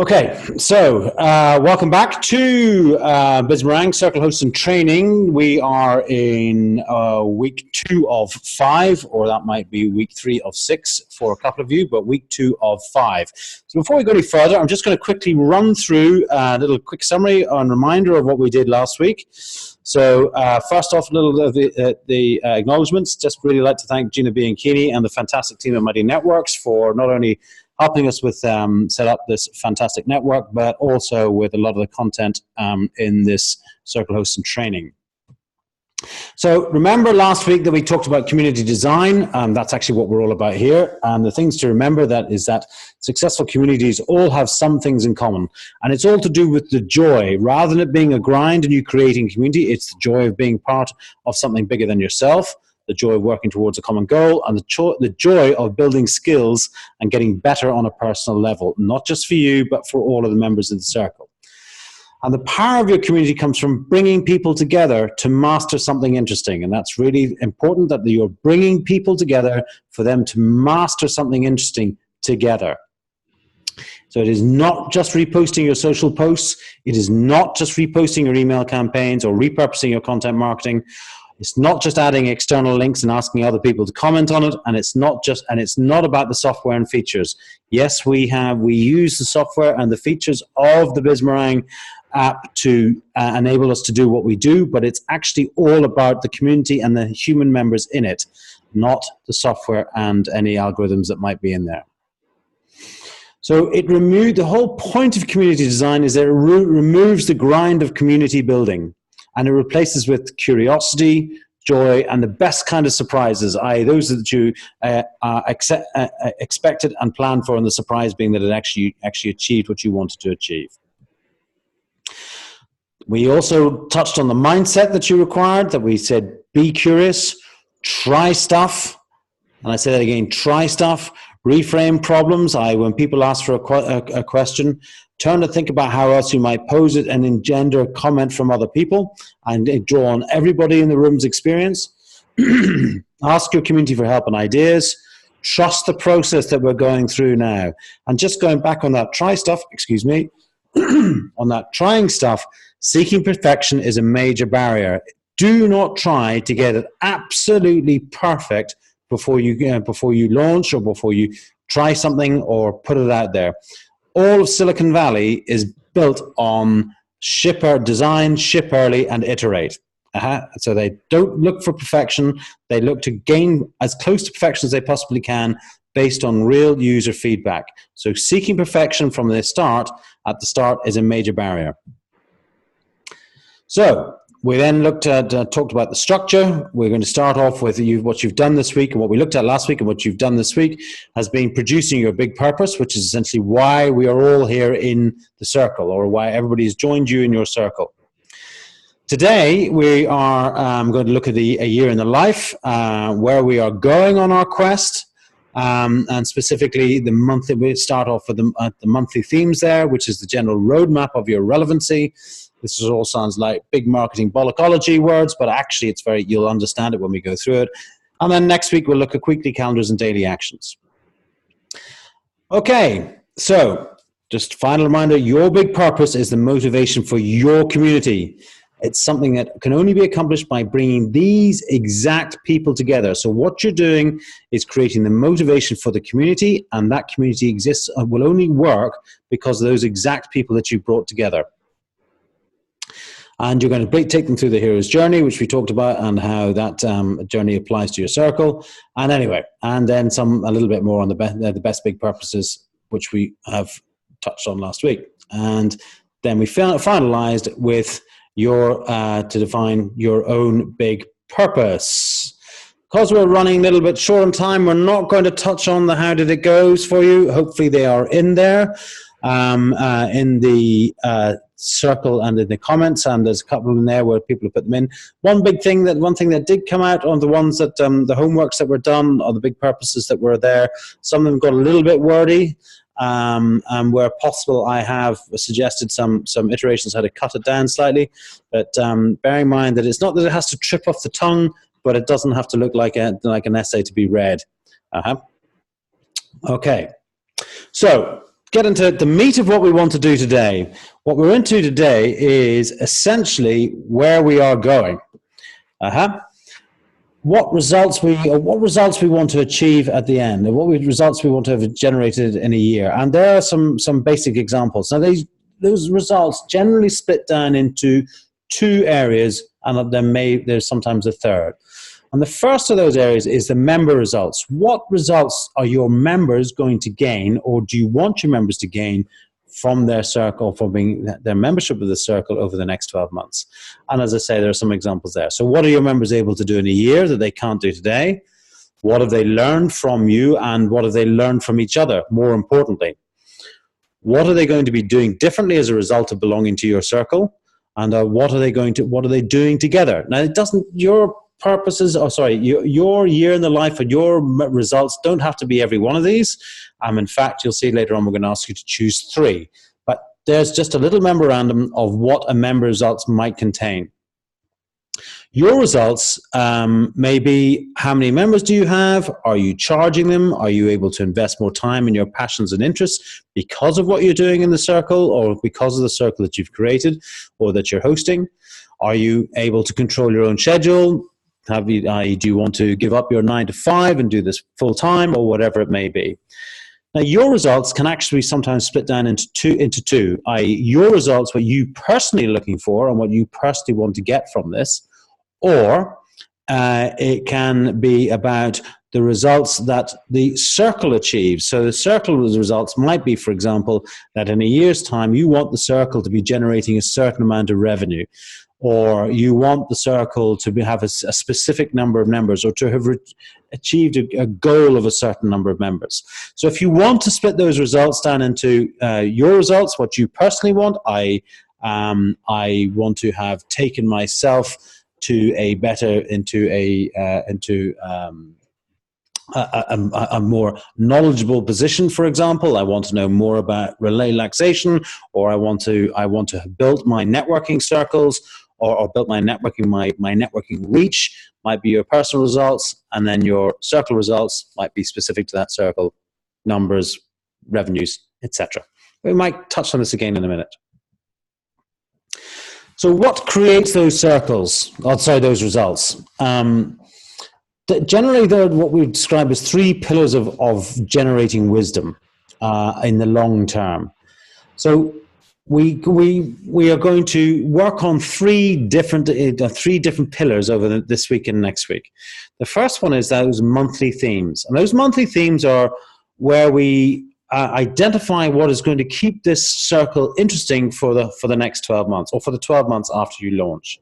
Okay, so welcome back to Bismarang Circle Host and Training. We are in week 2 of 5, or that might be week 3 of 6 for a couple of you, but week 2 of 5. So before we go any further, I'm just going to quickly run through a little quick summary and reminder of what we did last week. So first off, a little of the acknowledgements. Just really like to thank Gina Bianchini and the fantastic team at Mighty Networks for not only helping us with set up this fantastic network, but also with a lot of the content in this Circle Host and Training. So remember last week that we talked about community design. That's actually what we're all about here. And the things to remember that is that successful communities all have some things in common. And it's all to do with the joy. Rather than it being a grind and you creating community, it's the joy of being part of something bigger than yourself, the joy of working towards a common goal, and the joy of building skills and getting better on a personal level, not just for you, but for all of the members of the circle. And the power of your community comes from bringing people together to master something interesting. And that's really important, that you're bringing people together for them to master something interesting together. So it is not just reposting your social posts. It is not just reposting your email campaigns or repurposing your content marketing. It's not just adding external links and asking other people to comment on it, and it's not about the software and features. Yes, we use the software and the features of the Bismarang app to enable us to do what we do, but it's actually all about the community and the human members in it, not the software and any algorithms that might be in there. So the whole point of community design is that it removes the grind of community building. And it replaces with curiosity, joy, and the best kind of surprises, i.e. those that you expected and planned for, and the surprise being that it actually achieved what you wanted to achieve. We also touched on the mindset that you required, that we said, be curious, try stuff, and I say that again, try stuff, reframe problems, when people ask for a question, turn to think about how else you might pose it and engender comment from other people and draw on everybody in the room's experience. Ask your community for help and ideas. Trust the process that we're going through now. And just going back on that trying stuff, seeking perfection is a major barrier. Do not try to get it absolutely perfect before you launch or before you try something or put it out there. All of Silicon Valley is built on design, ship early, and iterate. So they don't look for perfection. They look to gain as close to perfection as they possibly can based on real user feedback. So seeking perfection from the start, at the start, is a major barrier. So we then talked about the structure. We're going to start off with what you've done this week, and what we looked at last week and what you've done this week has been producing your big purpose, which is essentially why we are all here in the circle, or why everybody has joined you in your circle. Today, we are going to look at a year in the life, where we are going on our quest, and specifically the monthly. We start off with the monthly themes there, which is the general roadmap of your relevancy. This all sounds like big marketing bollockology words, but actually you'll understand it when we go through it. And then next week, we'll look at weekly calendars and daily actions. Okay, so just final reminder, your big purpose is the motivation for your community. It's something that can only be accomplished by bringing these exact people together. So what you're doing is creating the motivation for the community, and that community will only work because of those exact people that you brought together. And you're going to take them through the hero's journey, which we talked about, and how that journey applies to your circle. And anyway, and then a little bit more on the best big purposes, which we have touched on last week. And then we finalized with to define your own big purpose. Because we're running a little bit short on time, we're not going to touch on the how did it goes for you. Hopefully they are in there in the circle and in the comments, and there's a couple in there where people have put them in. One thing that did come out on the ones that the homeworks that were done, or the big purposes that were there, some of them got a little bit wordy, and where possible I have suggested some iterations how to cut it down slightly, but bearing in mind that it's not that it has to trip off the tongue, but it doesn't have to look like an essay to be read. Okay, so get into the meat of what we want to do today. What we're into today is essentially where we are going. What results we want to achieve at the end, and results we want to have generated in a year. And there are some basic examples. Now, those results generally split down into two areas, and there's sometimes a third. And the first of those areas is the member results. What results are your members going to gain, or do you want your members to gain from their circle, from their membership of the circle over the next 12 months? And as I say, there are some examples there. So what are your members able to do in a year that they can't do today? What have they learned from you, and what have they learned from each other? More importantly, what are they going to be doing differently as a result of belonging to your circle? And what are they doing together? Now, your year in the life and your results don't have to be every one of these. In fact, you'll see later on, we're going to ask you to choose 3. But there's just a little memorandum of what a member results might contain. Your results may be: how many members do you have? Are you charging them? Are you able to invest more time in your passions and interests because of what you're doing in the circle, or because of the circle that you've created or that you're hosting? Are you able to control your own schedule? Do you want to give up your 9 to 5 and do this full time, or whatever it may be? Now, your results can actually sometimes split down into two, i.e. your results, what you personally are looking for and what you personally want to get from this, or it can be about the results that the circle achieves. So the circle's results might be, for example, that in a year's time, you want the circle to be generating a certain amount of revenue, or you want the circle to have a specific number of members, or to have achieved a goal of a certain number of members. So if you want to split those results down into your results, what you personally want, I want to have taken myself to a more knowledgeable position, for example. I want to know more about relaxation, or I want to have built my networking circles, or built my networking reach, might be your personal results, and then your circle results might be specific to that circle, numbers, revenues, etc. We might touch on this again in a minute. So what creates those circles, those results? Generally, what we describe as 3 pillars of generating wisdom in the long term. So we are going to work on 3 different pillars over this week and next week. The first one is those monthly themes, and those monthly themes are where we identify what is going to keep this circle interesting for the next 12 months, or for the 12 months after you launch.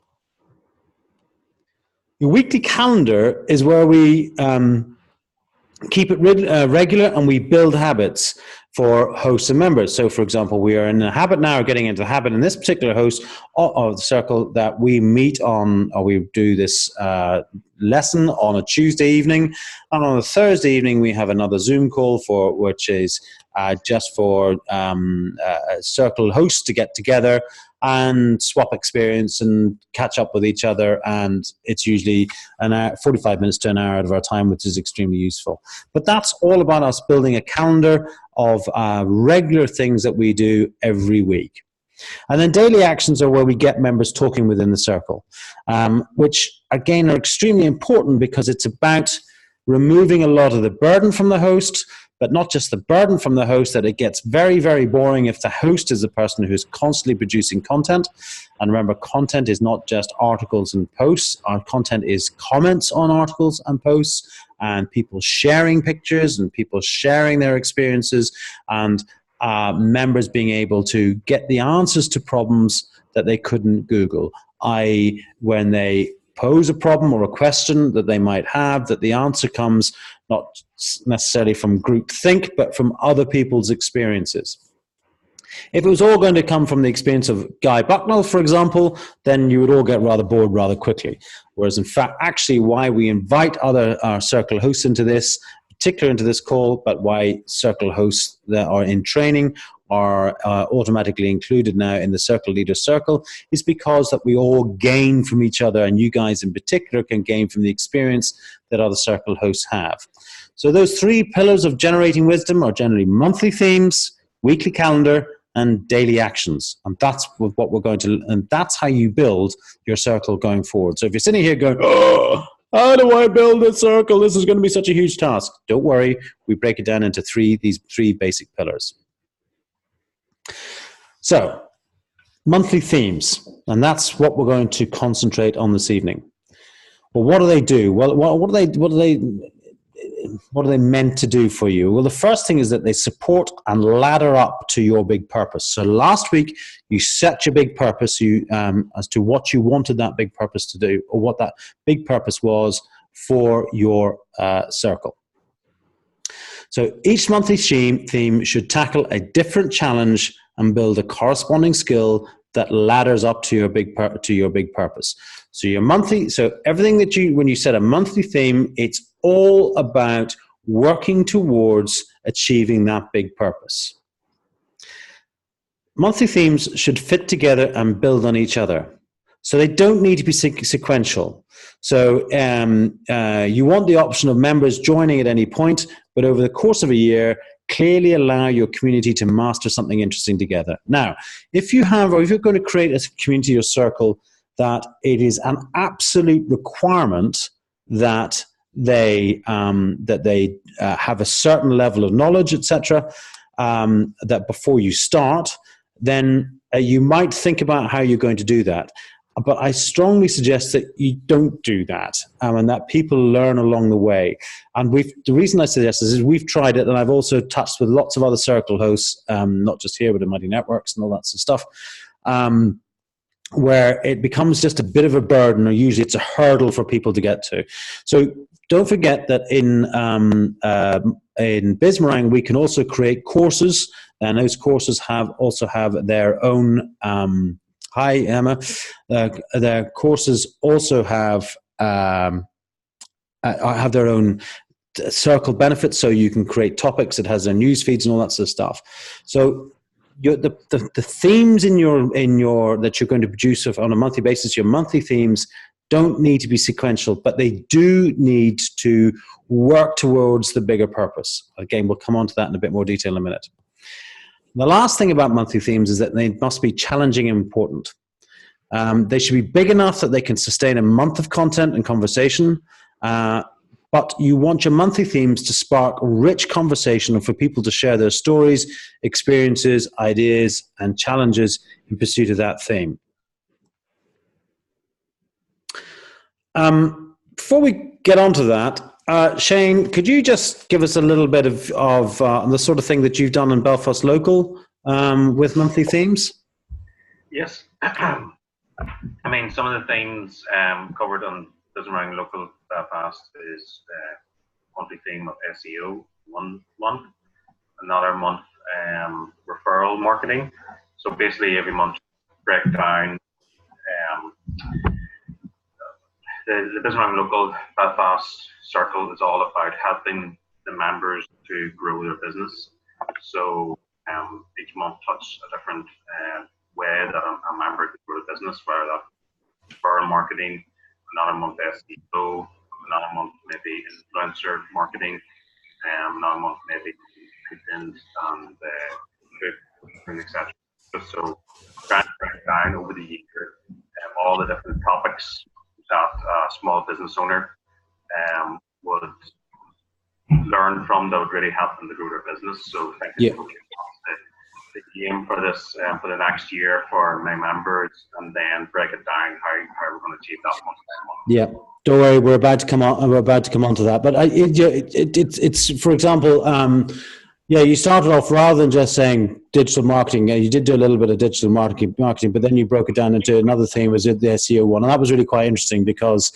Your weekly calendar is where we keep it regular, and we build habits for hosts and members. So, for example, we are in a habit now, getting into the habit in this particular host of the circle, that we meet on, or we do this lesson on a Tuesday evening, and on a Thursday evening we have another Zoom call which is just for circle hosts to get together and swap experience and catch up with each other, and it's usually an hour, 45 minutes to an hour out of our time, which is extremely useful. But that's all about us building a calendar of regular things that we do every week. And then daily actions are where we get members talking within the circle, which again are extremely important, because it's about removing a lot of the burden from the host, but not just the burden from the host, that it gets very, very boring if the host is the person who's constantly producing content. And remember, content is not just articles and posts. Our content is comments on articles and posts, and people sharing pictures, and people sharing their experiences, and members being able to get the answers to problems that they couldn't Google, i.e. when they pose a problem or a question that they might have, that the answer comes not necessarily from groupthink, but from other people's experiences. If it was all going to come from the experience of Guy Bucknell, for example, then you would all get rather bored rather quickly. Whereas in fact, actually why we invite our circle hosts into this, particularly into this call, but why circle hosts that are in training are automatically included now in the Circle Leader Circle, is because that we all gain from each other, and you guys in particular can gain from the experience that other circle hosts have. So those 3 pillars of generating wisdom are generally monthly themes, weekly calendar, and daily actions. And that's what we're going to, and that's how you build your circle going forward. So if you're sitting here going, oh, how do I build a circle? This is going to be such a huge task. Don't worry. We break it down into these three basic pillars. So monthly themes, and that's what we're going to concentrate on this evening. Well, what do they do? Well, what are they meant to do for you? Well, the first thing is that they support and ladder up to your big purpose. So last week, you set your big purpose as to what you wanted that big purpose to do, or what that big purpose was for your circle. So each monthly theme should tackle a different challenge and build a corresponding skill that ladders up to your big purpose. So your monthly, so everything that when you set a monthly theme, it's all about working towards achieving that big purpose. Monthly themes should fit together and build on each other. So they don't need to be sequential. So you want the option of members joining at any point, but over the course of a year, clearly allow your community to master something interesting together. Now, if you're going to create a community or circle that it is an absolute requirement that they have a certain level of knowledge, etc., that before you start, then you might think about how you're going to do that. But I strongly suggest that you don't do that, and that people learn along the way. And the reason I suggest this is we've tried it, and I've also touched with lots of other circle hosts, not just here, but in Mighty Networks and all that sort of stuff, where it becomes just a bit of a burden, or usually it's a hurdle for people to get to. So don't forget that in Bizmarang, we can also create courses, and those courses also have their own... Hi, Emma. Their courses also have their own circle benefits, so you can create topics. It has their news feeds and all that sort of stuff. So the themes that you're going to produce on a monthly basis, your monthly themes, don't need to be sequential, but they do need to work towards the bigger purpose. Again, we'll come on to that in a bit more detail in a minute. The last thing about monthly themes is that they must be challenging and important. They should be big enough that they can sustain a month of content and conversation, but you want your monthly themes to spark rich conversation and for people to share their stories, experiences, ideas, and challenges in pursuit of that theme. Before we get on to that, Shane, could you just give us a little bit of the sort of thing that you've done in Belfast Local with monthly themes? Yes. I mean, some of the themes covered on Bizmarang Local Belfast is monthly theme of SEO one month, another month referral marketing. So basically every month break down the Bizmarang Local Belfast Circle is all about helping the members to grow their business. So each month touch a different way that a member can grow the business, whether that's referral marketing, another month SEO, another month maybe influencer marketing, another month maybe LinkedIn and etc. So trying to break down over the year all the different topics that a small business owner would learn from that would really help them to grow their business. So I think the aim for this for the next year for my members, and then break it down how we're going to achieve that month. Yeah, don't worry, we're about to come on. We're about to come on to that. But it's for example, you started off rather than just saying digital marketing. You did do a little bit of digital marketing, but then you broke it down into another theme, was the SEO one, and that was really quite interesting because,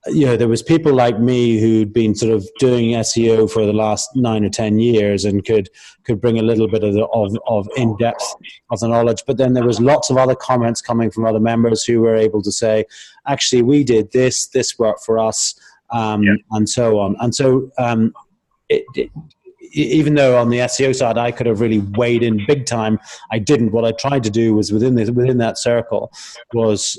there was people like me who'd been sort of doing SEO for the last 9 or 10 years and could bring a little bit of in-depth of the knowledge. But then there was lots of other comments coming from other members who were able to say, actually, we did this worked for us, and so on. And so even though on the SEO side I could have really weighed in big time, I didn't. What I tried to do was within that circle was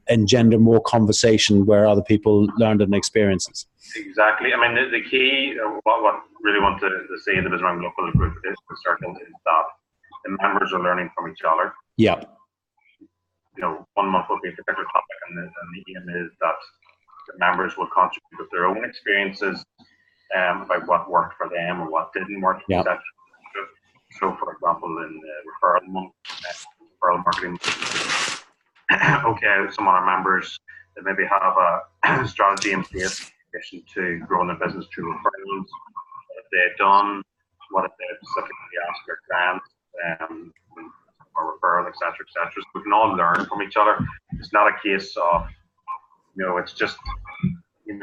engender more conversation where other people learned and experiences. Exactly. I mean, the key, what really want to say in the Business Round local group is the circle is that the members are learning from each other. Yeah. 1 month will be a particular topic, and the aim is that the members will contribute with their own experiences about what worked for them or what didn't work. Yeah. So, for example, in the referral marketing, okay, some of our members that maybe have a strategy in place to grow their business through referrals. What have they done? What have they specifically asked their clients for referral, etc., etc. So we can all learn from each other. It's not a case of, it's just, a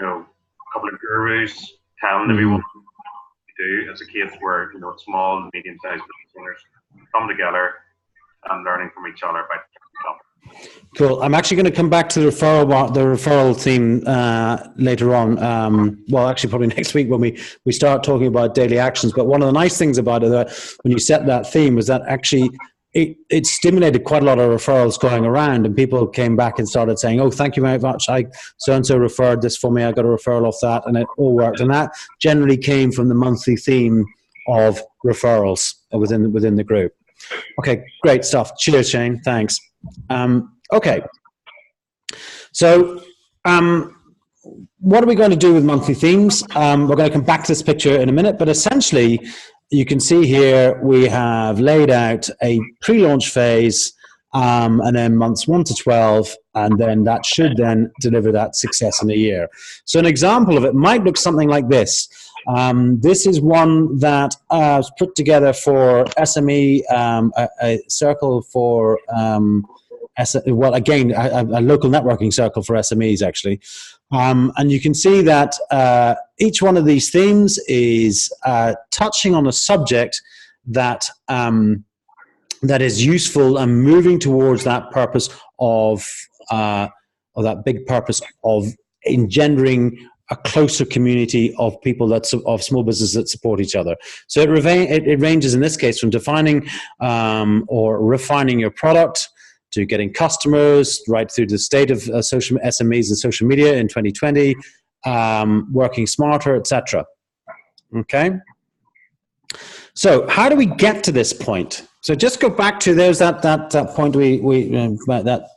couple of gurus telling everyone what to do. It's a case where, small and medium-sized business owners come together and learning from each other about different topics. Cool. I'm actually going to come back to the referral theme later on. Well, actually, probably next week when we start talking about daily actions. But one of the nice things about it, when you set that theme, was that actually it stimulated quite a lot of referrals going around, and people came back and started saying, "Oh, thank you very much. So and so referred this for me. I got a referral off that, and it all worked." And that generally came from the monthly theme of referrals within the group. Okay, great stuff. Cheers, Shane. Thanks. Okay. So, what are we going to do with monthly themes? We're going to come back to this picture in a minute, but essentially, you can see here we have laid out a pre-launch phase, and then months 1 to 12, and then that should then deliver that success in a year. So, an example of it might look something like this. This is one that was put together for SME, a circle for, well, again, a local networking circle for SMEs, actually. And you can see that each one of these themes is touching on a subject that that is useful and moving towards that purpose of, or that big purpose of engendering a closer community of people of small businesses that support each other. So it ranges in this case from defining or refining your product to getting customers, right through the state of social SMEs and social media in 2020, working smarter, etc. Okay. So how do we get to this point? So just go back to there's that point that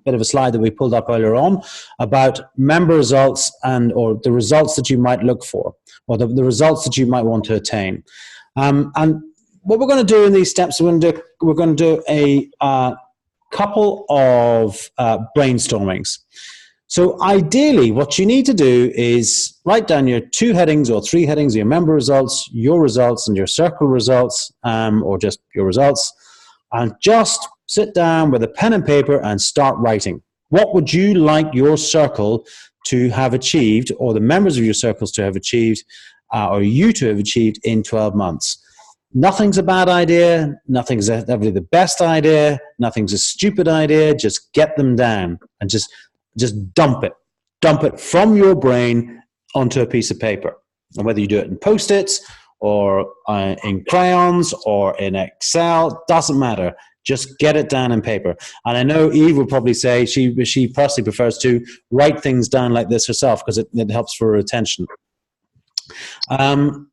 bit of a slide that we pulled up earlier on about member results or the results that you might look for, or the results that you might want to attain. And what we're going to do in these steps, we're going to do a couple of brainstormings. So ideally, what you need to do is write down your 2 headings or 3 headings, your member results, and your circle results, or just your results, and just sit down with a pen and paper and start writing. What would you like your circle to have achieved, or the members of your circles to have achieved, or you to have achieved in 12 months? Nothing's a bad idea. Nothing's ever the best idea. Nothing's a stupid idea. Just get them down and just dump it. Dump it from your brain onto a piece of paper. And whether you do it in Post-its or in crayons or in Excel, doesn't matter. Just get it down in paper. And I know Eve will probably say she personally prefers to write things down like this herself because it helps for her attention. Then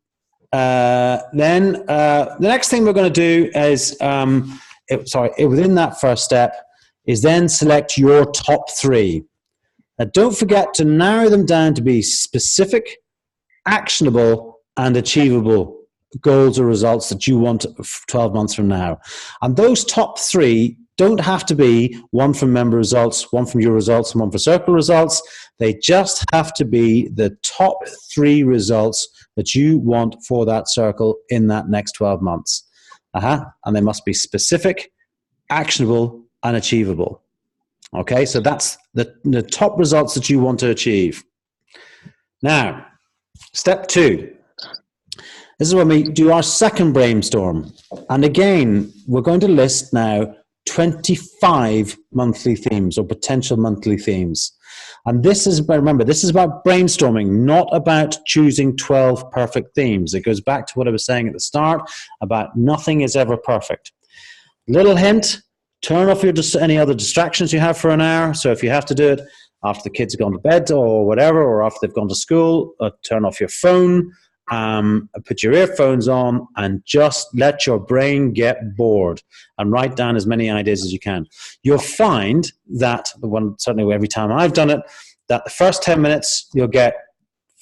the next thing we're going to do is, within that first step, is then select your top 3. Now, don't forget to narrow them down to be specific, actionable, and achievable goals or results that you want 12 months from now. And those top 3 don't have to be one from member results, one from your results, and one for circle results. They just have to be the top 3 results that you want for that circle in that next 12 months. And they must be specific, actionable, and achievable. Okay, so that's the top results that you want to achieve. Now, step 2. This is when we do our second brainstorm. And again, we're going to list now 25 monthly themes or potential monthly themes. And this is about, remember, this is about brainstorming, not about choosing 12 perfect themes. It goes back to what I was saying at the start about nothing is ever perfect. Little hint, turn off any other distractions you have for an hour. So if you have to do it after the kids have gone to bed or whatever, or after they've gone to school, turn off your phone, put your earphones on, and just let your brain get bored and write down as many ideas as you can. You'll find that, certainly every time I've done it, that the first 10 minutes you'll get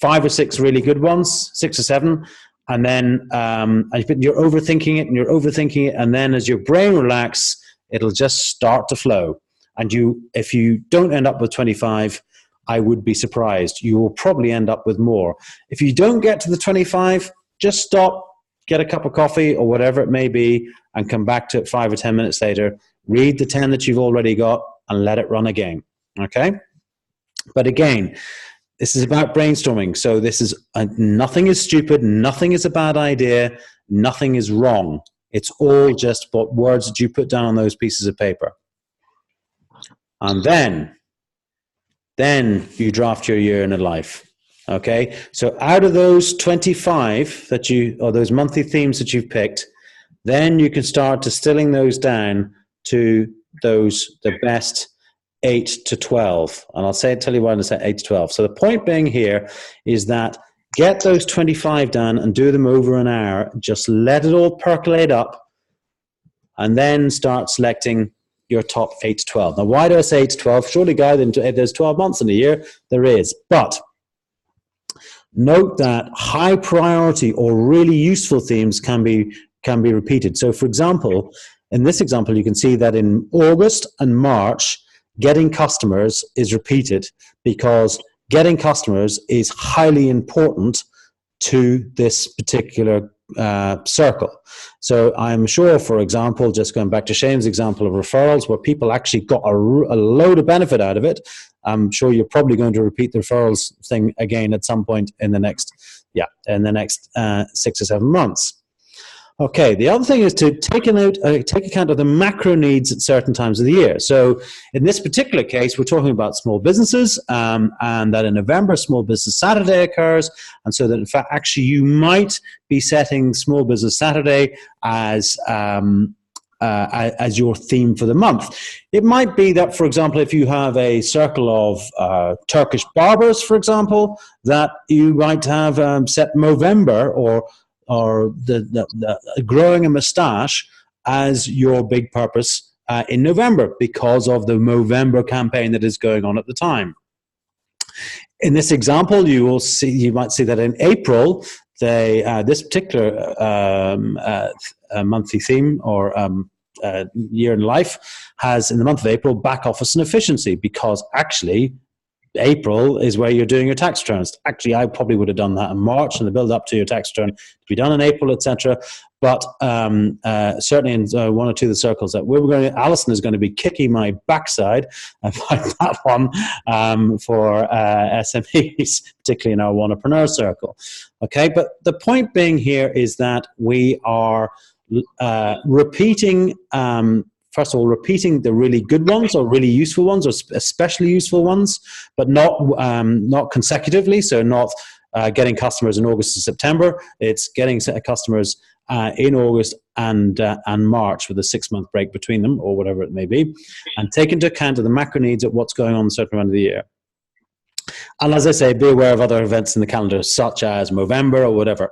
5 or 6 really good ones, 6 or 7, and then you're overthinking it and you're overthinking it, and then as your brain relaxes, it'll just start to flow. And if you don't end up with 25, I would be surprised. You will probably end up with more. If you don't get to the 25, just stop, get a cup of coffee or whatever it may be, and come back to it 5 or 10 minutes later. Read the 10 that you've already got and let it run again. Okay? But again, this is about brainstorming. So this is nothing is stupid, nothing is a bad idea, nothing is wrong. It's all just what words that you put down on those pieces of paper. And then you draft your year in a life. Okay? So out of those 25 or those monthly themes that you've picked, then you can start distilling those down to the best 8 to 12. And I'll tell you why I said 8 to 12. So the point being here is that get those 25 done and do them over an hour. Just let it all percolate up and then start selecting your top 8 to 12. Now, why do I say 8 to 12? Surely, Guy, there's 12 months in a year. There is. But note that high priority or really useful themes can be repeated. So, for example, in this example, you can see that in August and March, getting customers is repeated because getting customers is highly important to this particular circle. So I'm sure, for example, just going back to Shane's example of referrals, where people actually got a load of benefit out of it, I'm sure you're probably going to repeat the referrals thing again at some point in the next 6 or 7 months. Okay, the other thing is to take account of the macro needs at certain times of the year. So in this particular case, we're talking about small businesses, and that in November, Small Business Saturday occurs, and so that in fact, actually, you might be setting Small Business Saturday as your theme for the month. It might be that, for example, if you have a circle of Turkish barbers, for example, that you might have set Movember or the growing a moustache as your big purpose in November because of the Movember campaign that is going on at the time. In this example, you might see that in April, this particular monthly theme or year in life has, in the month of April, back office and efficiency, because actually April is where you're doing your tax returns. Actually, I probably would have done that in March and the build up to your tax return to be done in April, etc. But certainly in one or two of the circles that Alison is going to be kicking my backside about that one for SMEs, particularly in our Wantrepreneur circle. Okay, but the point being here is that we are repeating. First of all, repeating the really good ones or really useful ones or especially useful ones, but not consecutively. So not getting customers in August and September. It's getting customers in August and March with a 6-month break between them or whatever it may be, and take into account of the macro needs of what's going on in a certain amount of the year. And as I say, be aware of other events in the calendar, such as Movember or whatever.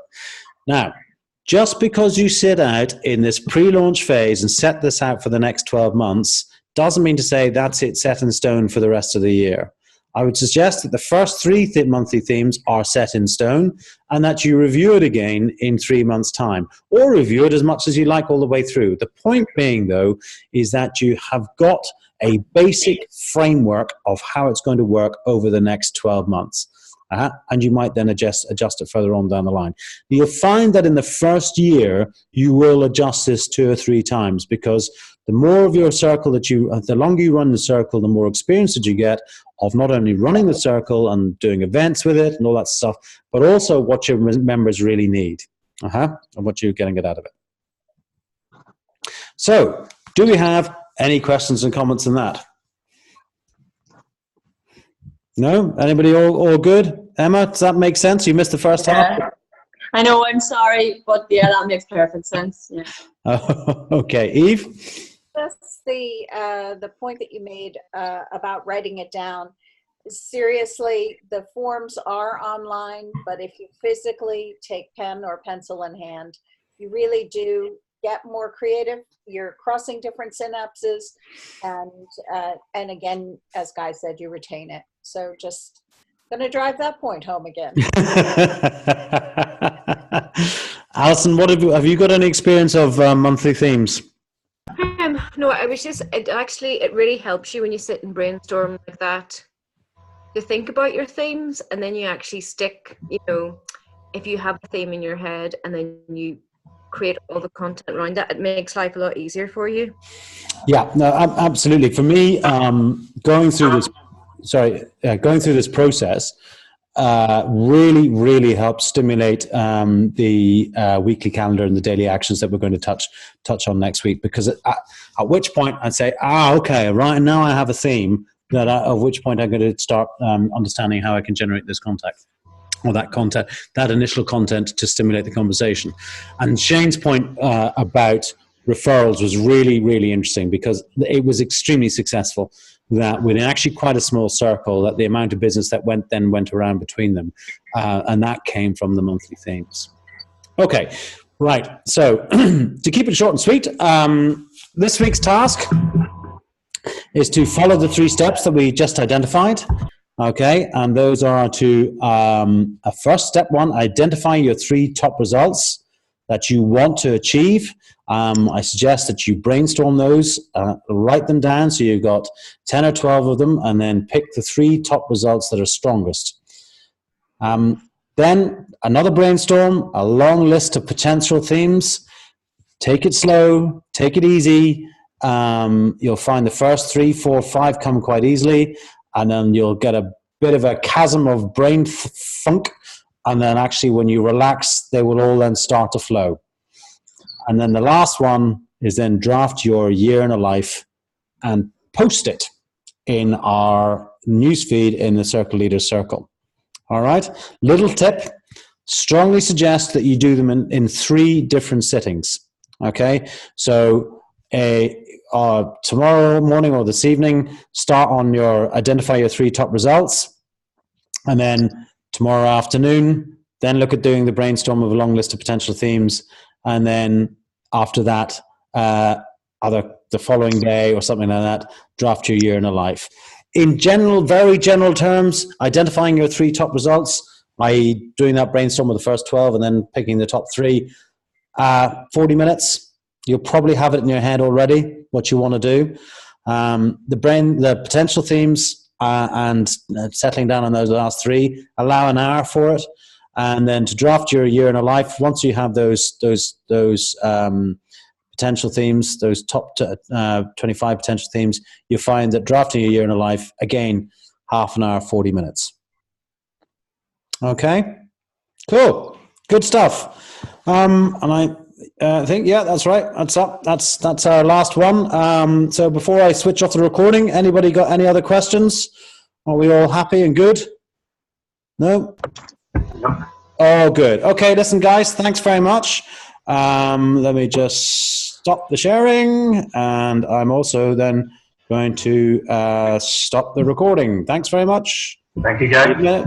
Now, just because you sit out in this pre-launch phase and set this out for the next 12 months doesn't mean to say that's it set in stone for the rest of the year. I would suggest that the first 3 monthly themes are set in stone and that you review it again in 3 months' time, or review it as much as you like all the way through. The point being, though, is that you have got a basic framework of how it's going to work over the next 12 months. And you might then adjust it further on down the line. You'll find that in the first year, you will adjust this 2 or 3 times, because the more of your circle the longer you run the circle, the more experience that you get of not only running the circle and doing events with it and all that stuff, but also what your members really need, and what you're getting out of it. So, do we have any questions and comments on that? No? Anybody all good? Emma, does that make sense? You missed the first half? I know, I'm sorry, but yeah, that makes perfect sense. Yeah. Okay, Eve? Just the point that you made about writing it down. seriously, the forms are online, but if you physically take pen or pencil in hand, you really do get more creative. You're crossing different synapses, and again, as Guy said, you retain it. So just gonna drive that point home again. Alison, what have you got any experience of monthly themes? No, I was just, it really helps you when you sit and brainstorm like that to think about your themes, and then you actually stick, if you have a theme in your head and then you create all the content around that, it makes life a lot easier for you. Yeah, no, absolutely. For me, going through this process really helps stimulate the weekly calendar and the daily actions that we're going to touch on next week. Because at which point I'd say, okay, right now I have a theme. At which point I'm going to start understanding how I can generate this contact, or that initial content to stimulate the conversation. And Shane's point about referrals was really interesting, because it was extremely successful, that within actually quite a small circle, that the amount of business that went around between them, and that came from the monthly themes. Okay, right. So to keep it short and sweet, this week's task is to follow the 3 steps that we just identified. Okay, and those are to first, step 1, identify your 3 top results that you want to achieve. I suggest that you brainstorm those, write them down, so you've got 10 or 12 of them, and then pick the 3 top results that are strongest. Then another brainstorm, a long list of potential themes. Take it slow, take it easy. You'll find the first 3, 4, 5 come quite easily, and then you'll get a bit of a chasm of brain funk, and then actually when you relax, they will all then start to flow. And then the last one is then draft your year in a life and post it in our newsfeed in the Circle Leaders Circle. All right? Little tip, strongly suggest that you do them in 3 different sittings. Okay? So tomorrow morning or this evening, identify your 3 top results. And then tomorrow afternoon, then look at doing the brainstorm of a long list of potential themes. And then after that, either the following day or something like that, draft your year in a life. In general, very general terms, identifying your 3 top results, i.e. doing that brainstorm with the first 12 and then picking the top 3, 40 minutes. You'll probably have it in your head already, what you want to do. The potential themes and settling down on those last 3, allow an hour for it. And then to draft your year in a life, once you have those potential themes, those top 25 potential themes, you find that drafting your year in a life, again, half an hour, 40 minutes. Okay, cool, good stuff. And I think, yeah, that's right. That's our last one. So before I switch off the recording, anybody got any other questions? Are we all happy and good? No? Oh, good. Okay, listen, guys, thanks very much. Let me just stop the sharing, and I'm also then going to stop the recording. Thanks very much. Thank you, guys.